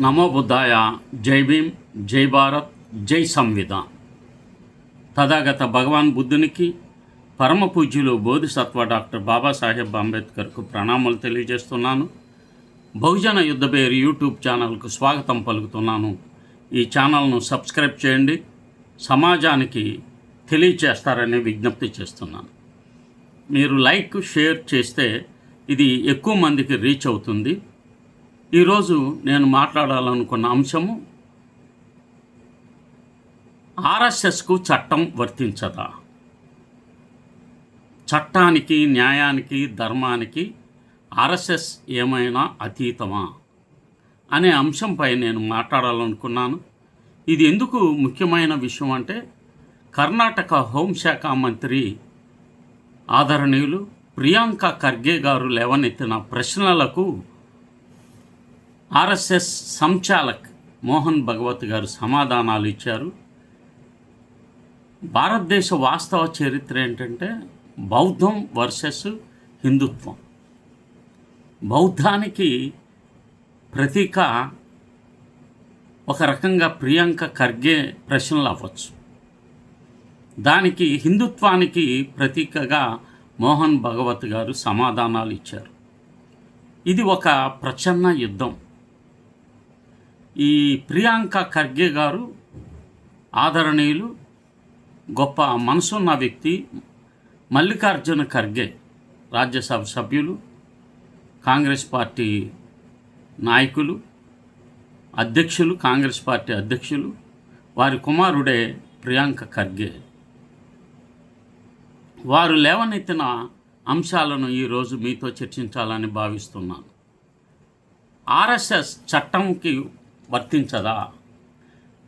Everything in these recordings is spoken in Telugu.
నమో బుద్ధాయ. జై భీమ్, జై భారత్, జై సంవిధాన్. తథాగత భగవాన్ బుద్ధునికి, పరమ పూజ్యులు బోధిసత్వ డాక్టర్ బాబాసాహెబ్ అంబేద్కర్కు ప్రణామాలు తెలియజేస్తున్నాను. బహుజన యుద్ధబేరి యూట్యూబ్ ఛానల్కు స్వాగతం పలుకుతున్నాను. ఈ ఛానల్ను సబ్స్క్రైబ్ చేయండి, సమాజానికి తెలియచేస్తారని విజ్ఞప్తి చేస్తున్నాను. మీరు లైక్, షేర్ చేస్తే ఇది ఎక్కువ మందికి రీచ్ అవుతుంది. ఈరోజు నేను మాట్లాడాలనుకున్న అంశము ఆర్ఎస్ఎస్కు చట్టం వర్తించదా, చట్టానికి, న్యాయానికి, ధర్మానికి ఆర్ఎస్ఎస్ ఏమైనా అతీతమా అనే అంశంపై నేను మాట్లాడాలనుకున్నాను. ఇది ఎందుకు ముఖ్యమైన విషయం అంటే, కర్ణాటక హోంశాఖ మంత్రి ఆదరణీయులు ప్రియాంక ఖర్గే గారు లేవనెత్తిన ప్రశ్నలకు ఆర్ఎస్ఎస్ సంచాలక్ మోహన్ భగవత్ గారు సమాధానాలు ఇచ్చారు. భారతదేశ వాస్తవ చరిత్ర ఏంటంటే బౌద్ధం వర్సెస్ హిందుత్వం. బౌద్ధానికి ప్రతీక ఒక రకంగా ప్రియాంక ఖర్గే ప్రశ్నలు అవ్వచ్చు, దానికి హిందుత్వానికి ప్రతీకగా మోహన్ భగవత్ గారు సమాధానాలు ఇచ్చారు. ఇది ఒక ప్రచ్ఛన్న యుద్ధం. ఈ ప్రియాంక ఖర్గే గారు ఆదరణీయులు, గొప్ప మనసున్న వ్యక్తి. మల్లికార్జున ఖర్గే రాజ్యసభ సభ్యులు, కాంగ్రెస్ పార్టీ నాయకులు, అధ్యక్షులు, కాంగ్రెస్ పార్టీ అధ్యక్షులు. వారి కుమారుడే ప్రియాంక ఖర్గే. వారు లేవనెత్తిన అంశాలను ఈరోజు మీతో చర్చించాలని భావిస్తున్నాను. ఆర్ఎస్ఎస్ చట్టంకి వర్తించదా?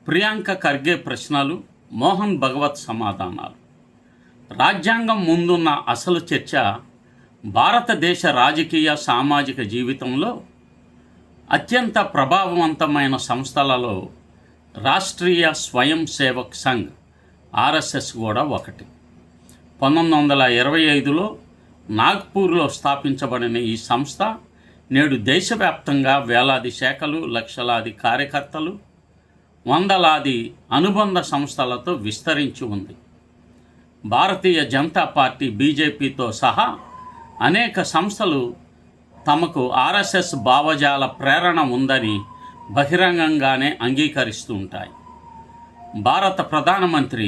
ప్రియాంక ఖర్గే ప్రశ్నలు, మోహన్ భగవత్ సమాధానాలు. రాజ్యాంగం ముందున్న అసలు చర్చ భారతదేశ రాజకీయ, సామాజిక జీవితంలో అత్యంత ప్రభావవంతమైన సంస్థలలో రాష్ట్రీయ స్వయం సేవక్ సంఘ్ ఆర్ఎస్ఎస్ కూడా ఒకటి. 1925లో నాగ్పూర్లో స్థాపించబడిన ఈ సంస్థ నేడు దేశవ్యాప్తంగా వేలాది శాఖలు, లక్షలాది కార్యకర్తలు, వందలాది అనుబంధ సంస్థలతో విస్తరించి ఉంది. భారతీయ జనతా పార్టీ, బీజేపీతో సహా అనేక సంస్థలు తమకు ఆర్ఎస్ఎస్ భావజాల ప్రేరణ ఉందని బహిరంగంగానే అంగీకరిస్తూ ఉంటాయి. భారత ప్రధానమంత్రి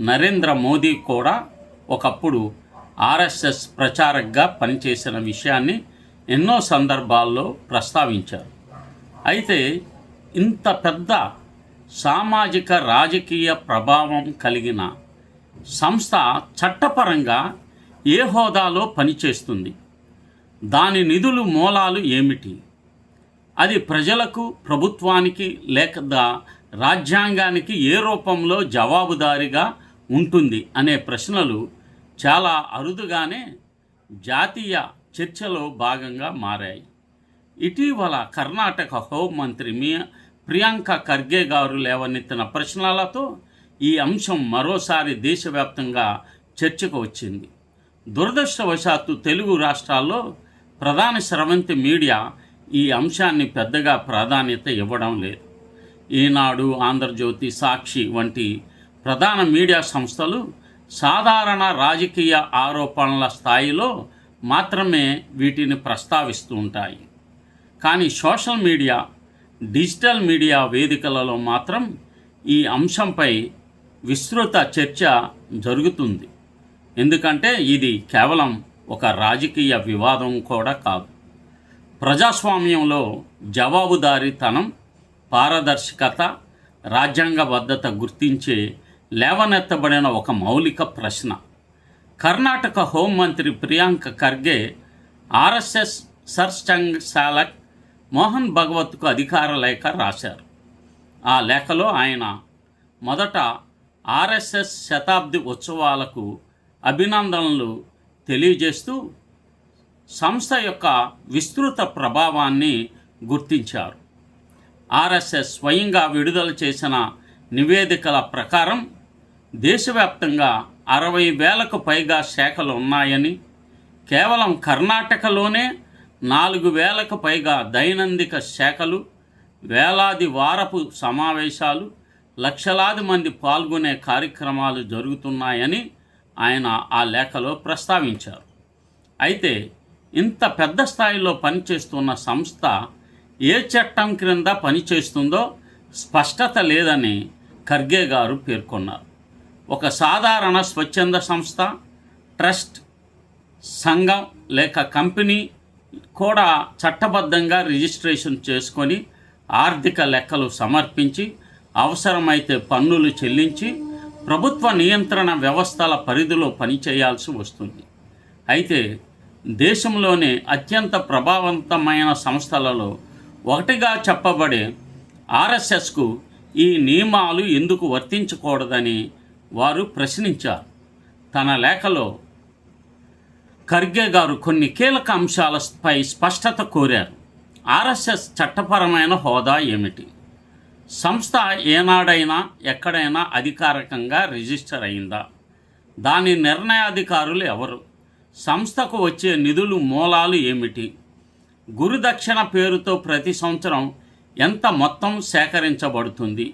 నరేంద్ర మోదీ కూడా ఒకప్పుడు ఆర్ఎస్ఎస్ ప్రచారకగా పనిచేసిన విషయాన్ని ఎన్నో సందర్భాల్లో ప్రస్తావించారు. అయితే ఇంత పెద్ద సామాజిక, రాజకీయ ప్రభావం కలిగిన సంస్థ చట్టపరంగా ఏ హోదాలో పనిచేస్తుంది? దాని నిధులు, మూలాలు ఏమిటి? అది ప్రజలకు, ప్రభుత్వానికి లేక రాజ్యాంగానికి ఏ రూపంలో జవాబుదారీగా ఉంటుంది అనే ప్రశ్నలు చాలా అరుదుగానే జాతీయ చర్చలో భాగంగా మారాయి. ఇటీవల కర్ణాటక హోంమంత్రి ప్రియాంక ఖర్గే గారు లేవనెత్తిన ప్రశ్నలతో ఈ అంశం మరోసారి దేశవ్యాప్తంగా చర్చకు వచ్చింది. దురదృష్టవశాత్తు తెలుగు రాష్ట్రాల్లో ప్రధాన స్రవంతి మీడియా ఈ అంశాన్ని పెద్దగా ప్రాధాన్యత ఇవ్వడం లేదు. ఈనాడు, ఆంధ్రజ్యోతి, సాక్షి వంటి ప్రధాన మీడియా సంస్థలు సాధారణ రాజకీయ ఆరోపణల స్థాయిలో మాత్రమే వీటిని ప్రస్తావిస్తూ ఉంటాయి. కానీ సోషల్ మీడియా, డిజిటల్ మీడియా వేదికలలో మాత్రం ఈ అంశంపై విస్తృత చర్చ జరుగుతుంది. ఎందుకంటే ఇది కేవలం ఒక రాజకీయ వివాదం కూడా కాదు. ప్రజాస్వామ్యంలో జవాబుదారీతనం, పారదర్శకత, రాజ్యాంగబద్ధత గుర్తించే లేవనెత్తబడిన ఒక మౌలిక ప్రశ్న. కర్ణాటక హోంమంత్రి ప్రియాంక ఖర్గే ఆర్ఎస్ఎస్ సంచాలక్ మోహన్ భగవత్కు అధికార లేఖ రాశారు. ఆ లేఖలో ఆయన మొదట ఆర్ఎస్ఎస్ శతాబ్ది ఉత్సవాలకు అభినందనలు తెలియజేస్తూ సంస్థ యొక్క విస్తృత ప్రభావాన్ని గుర్తించారు. ఆర్ఎస్ఎస్ స్వయంగా విడుదల చేసిన నివేదికల ప్రకారం దేశవ్యాప్తంగా 60,000కు పైగా శాఖలు ఉన్నాయని, కేవలం కర్ణాటకలోనే 4,000కు పైగా దైనందిక శాఖలు, వేలాది వారపు సమావేశాలు, లక్షలాది మంది పాల్గొనే కార్యక్రమాలు జరుగుతున్నాయని ఆయన ఆ లేఖలో ప్రస్తావించారు. అయితే ఇంత పెద్ద స్థాయిలో పనిచేస్తున్న సంస్థ ఏ చట్టం క్రింద పనిచేస్తుందో స్పష్టత లేదని ఖర్గే గారు పేర్కొన్నారు. ఒక సాధారణ స్వచ్ఛంద సంస్థ, ట్రస్ట్, సంఘం లేక కంపెనీ కూడా చట్టబద్ధంగా రిజిస్ట్రేషన్ చేసుకొని ఆర్థిక లెక్కలు సమర్పించి అవసరమైతే పన్నులు చెల్లించి ప్రభుత్వ నియంత్రణ వ్యవస్థల పరిధిలో పనిచేయాల్సి వస్తుంది. అయితే దేశంలోనే అత్యంత ప్రభావవంతమైన సంస్థలలో ఒకటిగా చెప్పబడే ఆర్ఎస్ఎస్కు ఈ నియమాలు ఎందుకు వర్తించకూడదని వారు ప్రశ్నించారు. తన లేఖలో ఖర్గే గారు కొన్ని కీలక అంశాలపై స్పష్టత కోరారు. ఆర్ఎస్ఎస్ చట్టపరమైన హోదా ఏమిటి? సంస్థ ఏనాడైనా ఎక్కడైనా అధికారికంగా రిజిస్టర్ అయిందా? దాని నిర్ణయాధికారులు ఎవరు? సంస్థకు వచ్చే నిధులు మూలాలు ఏమిటి? గురుదక్షిణ పేరుతో ప్రతి సంవత్సరం ఎంత మొత్తం సేకరించబడుతుంది?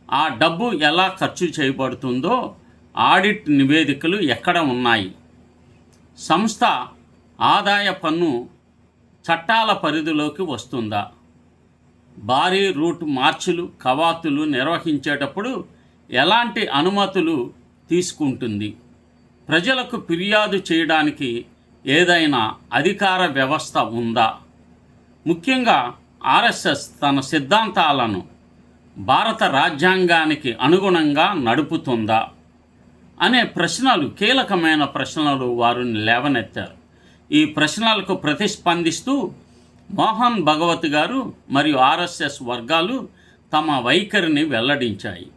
ఆ డబ్బు ఎలా ఖర్చు చేయబడుతుందో ఆడిట్ నివేదికలు ఎక్కడ ఉన్నాయి? సంస్థ ఆదాయ పన్ను చట్టాల పరిధిలోకి వస్తుందా? భారీ రూట్ మార్చులు, కవాతులు నిర్వహించేటప్పుడు ఎలాంటి అనుమతులు తీసుకుంటుంది? ప్రజలకు ఫిర్యాదు చేయడానికి ఏదైనా అధికార వ్యవస్థ ఉందా? ముఖ్యంగా ఆర్ఎస్ఎస్ తన సిద్ధాంతాలను భారత రాజ్యాంగానికి అనుగుణంగా నడుపుతుందా అనే ప్రశ్నలు కీలకమైన ప్రశ్నలు వారు లేవనెత్తారు. ఈ ప్రశ్నలకు ప్రతిస్పందిస్తూ మోహన్ భగవత్ గారు మరియు ఆర్ఎస్ఎస్ వర్గాలు తమ వైఖరిని వెల్లడించాయి.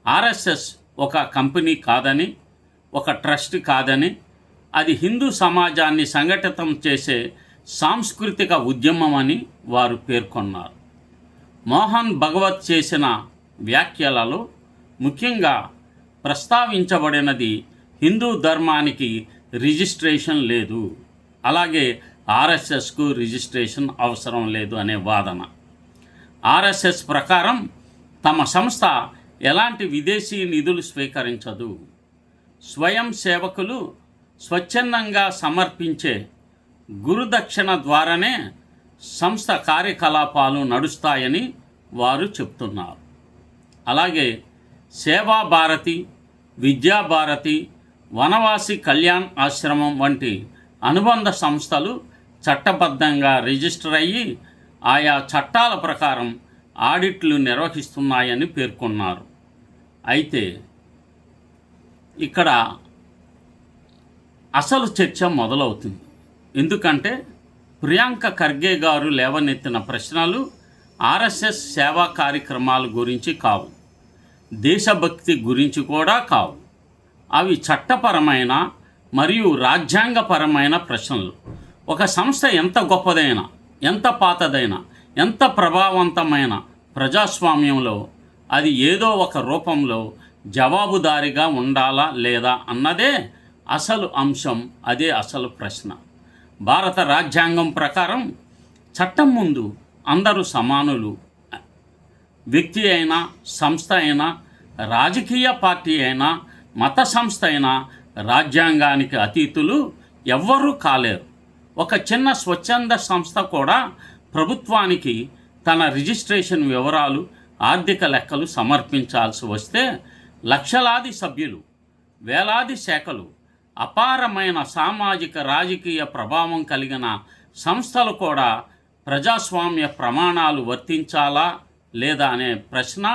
ఆర్ఎస్ఎస్ ఒక కంపెనీ కాదని, ఒక ట్రస్ట్ కాదని, అది హిందూ సమాజాన్ని సంఘటితం చేసే సాంస్కృతిక ఉద్యమం అని వారు పేర్కొన్నారు. మోహన్ భగవత్ చేసిన వ్యాఖ్యలలో ముఖ్యంగా ప్రస్తావించబడినది హిందూ ధర్మానికి రిజిస్ట్రేషన్ లేదు, అలాగే ఆర్ఎస్ఎస్కు రిజిస్ట్రేషన్ అవసరం లేదు అనే వాదన. ఆర్ఎస్ఎస్ ప్రకారం తమ సంస్థ ఎలాంటి విదేశీ నిధులు స్వీకరించదు. స్వయం సేవకులు స్వచ్ఛందంగా సమర్పించే గురుదక్షిణ ద్వారానే సంస్థ కార్యకలాపాలు నడుస్తాయని వారు చెప్తున్నారు. అలాగే సేవాభారతి, విద్యాభారతి, వనవాసి కళ్యాణ్ ఆశ్రమం వంటి అనుబంధ సంస్థలు చట్టబద్ధంగా రిజిస్టర్ అయ్యి ఆయా చట్టాల ప్రకారం ఆడిట్లు నిర్వహిస్తున్నాయని పేర్కొన్నారు. అయితే ఇక్కడ అసలు చర్చ మొదలవుతుంది. ఎందుకంటే ప్రియాంక ఖర్గే గారు లేవనెత్తిన ప్రశ్నలు ఆర్ఎస్ఎస్ సేవా కార్యక్రమాల గురించి కావు, దేశభక్తి గురించి కూడా కావు. అవి చట్టపరమైన మరియు రాజ్యాంగపరమైన ప్రశ్నలు. ఒక సంస్థ ఎంత గొప్పదైనా, ఎంత పాతదైనా, ఎంత ప్రభావవంతమైన ప్రజాస్వామ్యంలో అది ఏదో ఒక రూపంలో జవాబుదారీగా ఉండాలా లేదా అన్నదే అసలు అంశం. అదే అసలు ప్రశ్న. భారత రాజ్యాంగం ప్రకారం చట్టం ముందు అందరూ సమానులు. వ్యక్తి అయినా, సంస్థ అయినా, రాజకీయ పార్టీ అయినా, మత సంస్థ అయినా రాజ్యాంగానికి అతీతులు ఎవ్వరూ కాలేరు. ఒక చిన్న స్వచ్ఛంద సంస్థ కూడా ప్రభుత్వానికి తన రిజిస్ట్రేషన్ వివరాలు, ఆర్థిక లెక్కలు సమర్పించాల్సి వస్తే లక్షలాది సభ్యులు, వేలాది శాఖలు, అపారమైన సామాజిక రాజకీయ ప్రభావం కలిగిన సంస్థలు కూడా ప్రజాస్వామ్య ప్రమాణాలు వర్తించాలా లేదా అనే ప్రశ్న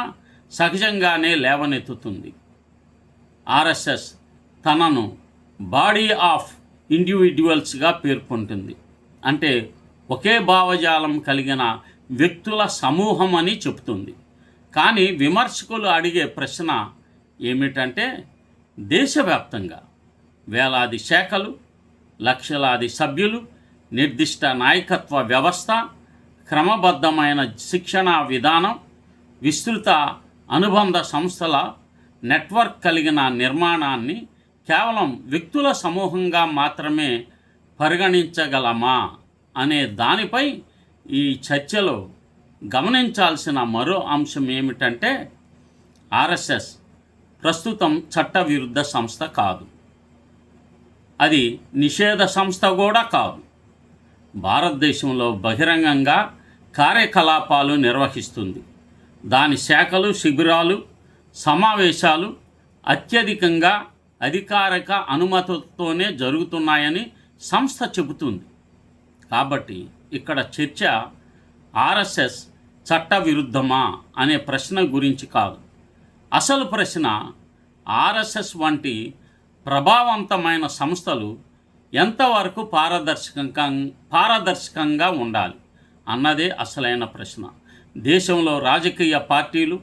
సహజంగానే లేవనెత్తుతుంది. ఆర్ఎస్ఎస్ తనను బాడీ ఆఫ్ ఇండివిడ్యువల్స్గా పేర్కొంటుంది. అంటే ఒకే భావజాలం కలిగిన వ్యక్తుల సమూహం అని చెబుతుంది. కానీ విమర్శకులు అడిగే ప్రశ్న ఏమిటంటే, దేశవ్యాప్తంగా వేలాది శాఖలు, లక్షలాది సభ్యులు, నిర్దిష్ట నాయకత్వ వ్యవస్థ, క్రమబద్ధమైన శిక్షణా విధానం, విస్తృత అనుబంధ సంస్థల నెట్వర్క్ కలిగిన నిర్మాణాన్ని కేవలం వ్యక్తుల సమూహంగా మాత్రమే పరిగణించగలమా అనే దానిపై ఈ చర్చలో గమనించాల్సిన మరో అంశం ఏమిటంటే ఆర్ఎస్ఎస్ ప్రస్తుతం చట్టవిరుద్ధ సంస్థ కాదు, అది నిషేధ సంస్థ కూడా కాదు. భారతదేశంలో బహిరంగంగా కార్యకలాపాలు నిర్వహిస్తుంది. దాని శాఖలు, శిబిరాలు, సమావేశాలు అత్యధికంగా అధికారిక అనుమతులతోనే జరుగుతున్నాయని సంస్థ చెబుతుంది. కాబట్టి ఇక్కడ చర్చ ఆర్ఎస్ఎస్ చట్టవిరుద్ధమా అనే ప్రశ్న గురించి కాదు. అసలు ప్రశ్న ఆర్ఎస్ఎస్ వంటి ప్రభావవంతమైన సంస్థలు ఎంతవరకు పారదర్శకంగా ఉండాలి అన్నదే అసలైన ప్రశ్న. దేశంలో రాజకీయ పార్టీలు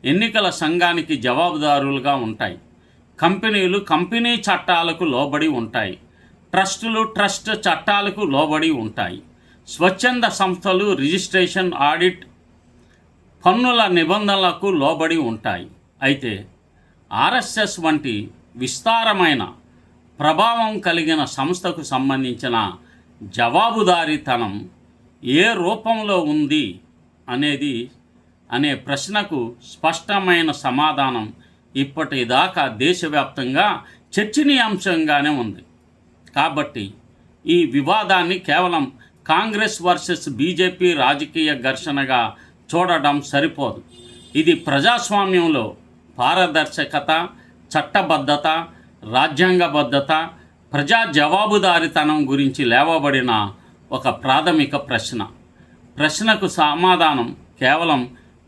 ఎన్నికల సంఘానికి జవాబుదారులుగా ఉంటాయి. కంపెనీలు కంపెనీ చట్టాలకు లోబడి ఉంటాయి. ట్రస్టులు ట్రస్ట్ చట్టాలకు లోబడి ఉంటాయి. స్వచ్ఛంద సంస్థలు రిజిస్ట్రేషన్, ఆడిట్, పన్నుల నిబంధనలకు లోబడి ఉంటాయి. అయితే ఆర్ఎస్ఎస్ వంటి విస్తారమైన ప్రభావం కలిగిన సంస్థకు సంబంధించిన జవాబుదారీతనం ఏ రూపంలో ఉంది అనే ప్రశ్నకు స్పష్టమైన సమాధానం ఇప్పటిదాకా దేశవ్యాప్తంగా చర్చనీయాంశంగానే ఉంది. కాబట్టి ఈ వివాదాన్ని కేవలం కాంగ్రెస్ వర్సెస్ బీజేపీ రాజకీయ ఘర్షణగా చూడడం సరిపోదు. ఇది ప్రజాస్వామ్యంలో పారదర్శకత, చట్టబద్ధత, రాజ్యాంగబద్ధత, ప్రజా జవాబుదారీతనం గురించి లేవబడిన ఒక ప్రాథమిక ప్రశ్న. ప్రశ్నకు సమాధానం కేవలం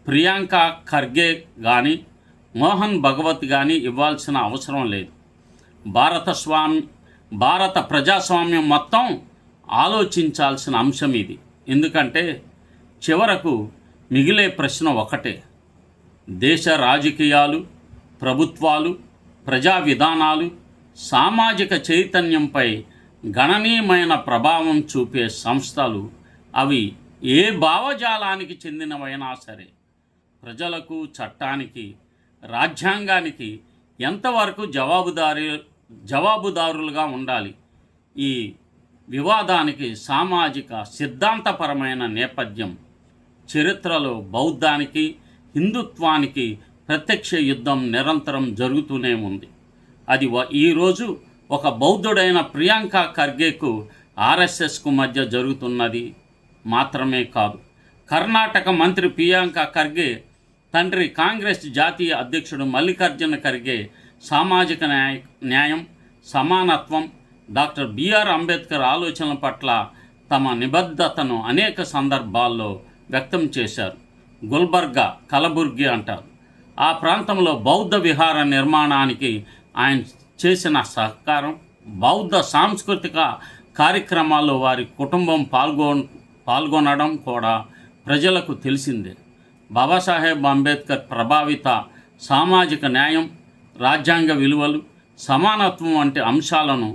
ప్రియాంక ఖర్గే కానీ మోహన్ భగవత్ కానీ ఇవ్వాల్సిన అవసరం లేదు. భారత ప్రజాస్వామ్యం మొత్తం ఆలోచించాల్సిన అంశం ఇది. ఎందుకంటే చివరకు మిగిలే ప్రశ్న ఒకటే: దేశ రాజకీయాలు, ప్రభుత్వాలు, ప్రజా విధానాలు, సామాజిక చైతన్యంపై గణనీయమైన ప్రభావం చూపే సంస్థలు, అవి ఏ భావజాలానికి చెందినవైనా సరే, ప్రజలకు, చట్టానికి, రాజ్యాంగానికి ఎంతవరకు జవాబుదారులుగా ఉండాలి? ఈ వివాదానికి సామాజిక సిద్ధాంతపరమైన నేపథ్యం. చరిత్రలో బౌద్ధానికి, హిందుత్వానికి ప్రత్యక్ష యుద్ధం నిరంతరం జరుగుతూనే ఉంది. అది ఈరోజు ఒక బౌద్ధుడైన ప్రియాంక ఖర్గేకు ఆర్ఎస్ఎస్కు మధ్య జరుగుతున్నది మాత్రమే కాదు. కర్ణాటక మంత్రి ప్రియాంక ఖర్గే తండ్రి కాంగ్రెస్ జాతీయ అధ్యక్షుడు మల్లికార్జున ఖర్గే సామాజిక న్యాయం, సమానత్వం, డాక్టర్ బిఆర్ అంబేద్కర్ ఆలోచనల పట్ల తమ నిబద్ధతను అనేక సందర్భాల్లో వ్యక్తం చేశారు. గుల్బర్గా, కలబుర్గి అంటారు. ఆ ప్రాంతంలో బౌద్ధ విహార నిర్మాణానికి ఆయన చేసిన సహకారం, బౌద్ధ సాంస్కృతిక కార్యక్రమాల్లో వారి కుటుంబం పాల్గొనడం కూడా ప్రజలకు తెలిసిందే. బాబాసాహెబ్ అంబేద్కర్ ప్రభావిత సామాజిక న్యాయం, రాజ్యాంగ విలువలు, సమానత్వం వంటి అంశాలను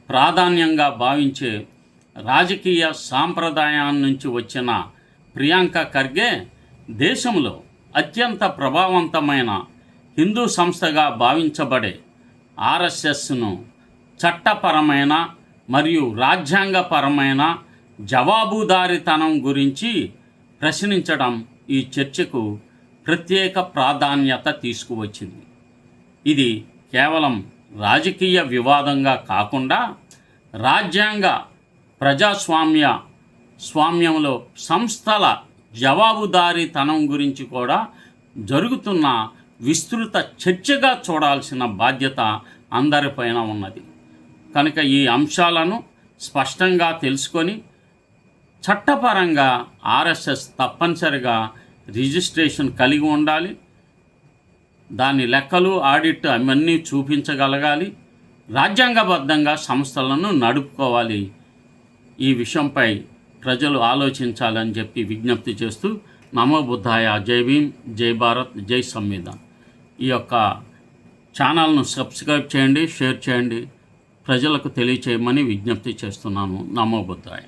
ప్రాధాన్యంగా భావించే రాజకీయ సాంప్రదాయం నుంచి వచ్చిన ప్రియాంక ఖర్గే దేశంలో అత్యంత ప్రభావవంతమైన హిందూ సంస్థగా భావించబడే ఆర్ఎస్ఎస్ను చట్టపరమైన మరియు రాజ్యాంగపరమైన జవాబుదారీతనం గురించి ప్రశ్నించడం ఈ చర్చకు ప్రత్యేక ప్రాధాన్యత తీసుకువచ్చింది. ఇది కేవలం రాజకీయ వివాదంగా కాకుండా రాజ్యాంగ స్వామ్యంలో సంస్థల జవాబుదారీతనం గురించి కూడా జరుగుతున్న విస్తృత చర్చగా చూడాల్సిన బాధ్యత అందరిపైన ఉన్నది. కనుక ఈ అంశాలను స్పష్టంగా తెలుసుకొని చట్టపరంగా ఆర్ఎస్ఎస్ తప్పనిసరిగా రిజిస్ట్రేషన్ కలిగి ఉండాలి. దాని లెక్కలు, ఆడిట్ అవన్నీ చూపించగలగాలి. రాజ్యాంగబద్ధంగా సంస్థలను నడుపుకోవాలి. ఈ విషయంపై ప్రజలు ఆలోచించాలని చెప్పి విజ్ఞప్తి చేస్తూ, నమో బుద్ధాయ, జై భీమ్, జై భారత్, జై సంవిధాన్. ఈ యొక్క ఛానల్ను సబ్స్క్రైబ్ చేయండి, షేర్ చేయండి, ప్రజలకు తెలియచేయమని విజ్ఞప్తి చేస్తున్నాను. నమో బుద్ధాయ.